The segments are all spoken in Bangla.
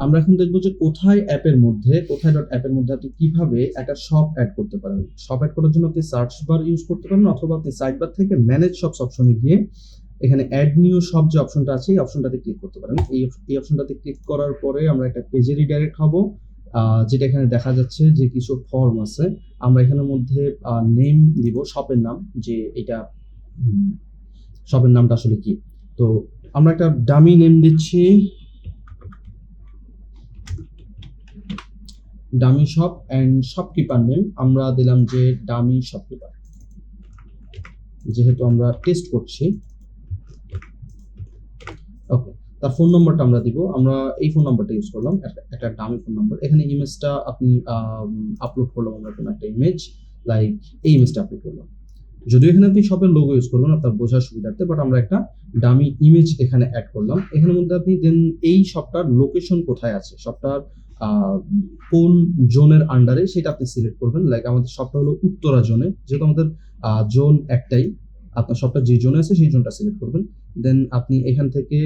আমরা এখন দেখবো যে কোথায় অ্যাপের মধ্যে আপনি কিভাবে একটা শপ অ্যাড করতে পারেন। শপ অ্যাড করার জন্য আপনি সার্চ বার ইউজ করতে পারেন, অথবা আপনি সাইড বার থেকে ম্যানেজ শপস অপশনে গিয়ে এখানে অ্যাড নিউ শপ যে অপশনটা আছে এই অপশনটাতে ক্লিক করতে পারেন। এই অপশনটাতে ক্লিক করার পরে আমরা একটা পেজে রিডাইরেক্ট হব, যেটা এখানে দেখা যাচ্ছে যে কিছু ফর্ম আছে। আমরা এখানের মধ্যে নেম দিব, শপের নাম, যে এটা শপের নামটা আসলে কি। তো আমরা একটা ডামি নেম দিচ্ছি, dummy shop, and shopkeeper name আমরা দিলাম যে ডামি শপকিপার, যেহেতু আমরা টেস্ট করছি। ওকে, তার ফোন নম্বরটা আমরা দিব, আমরা এই ফোন নাম্বারটা ইউজ করলাম, একটা ডামি ফোন নাম্বার। এখানে ইমেজটা আপনি আপলোড করলাম, আমরা কোনো একটা ইমেজ, লাইক এই ইমেজটা আপলোড করলাম। যদিও এখানে আপনি শপের লোগো ইউজ করবেন আপনার বোঝার সুবিধার্থে, বাট আমরা একটা ডামি ইমেজ এখানে অ্যাড করলাম। এখানের মধ্যে আপনি দেন এই শপটার লোকেশন কোথায় আছে, শপটার কোন জোনের আন্ডারে সেটা আপনি সিলেক্ট করবেন। লাইক আমাদের শপটা হলো উত্তরা জোনে, যেহেতু আমাদের জোন একটাই, আপনার শপটা যে জোনে আছে সেই জোনটা সিলেক্ট করবেন। দেন আপনি এখান থেকে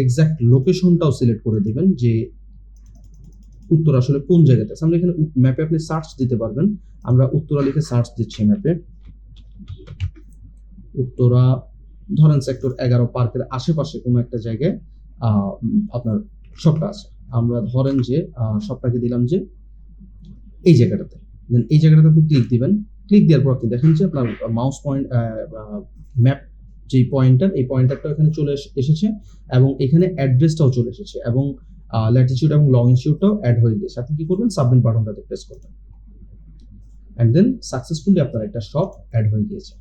এক্সাক্ট লোকেশনটাও সিলেক্ট করে দিবেন যে উত্তরা আসলে কোন জায়গাতে আছে। আমরা এখানে ম্যাপে আপনি সার্চ দিতে পারবেন, আমরা উত্তরা লিখে সার্চ দিচ্ছি ম্যাপে। উত্তরা ধরেন সেক্টর 11 পার্কের আশেপাশে কোনো একটা জায়গায় আপনার শপটা আছে। আমরা ধরেন যে শপটাকে দিলাম যে এই জায়গাটাতে, দেন এই জায়গাটাতে আপনি ক্লিক দিবেন। ক্লিক দেওয়ার পর আপনি দেখেন যে আপনার মাউস পয়েন্ট ম্যাপ যে পয়েন্টার, এই পয়েন্টারটা এখানে চলে এসেছে, এবং এখানে অ্যাড্রেসটাও চলে এসেছে, এবং ল্যাটিটিউড এবং লংজিটিউডটাও অ্যাড হয়ে গেছে। আপনি কি করবেন, সাবমিট বাটনটাতে প্রেস করবেন, অ্যান্ড দেন সাকসেসফুলি আপনার একটা শপ অ্যাড হয়ে গিয়েছে।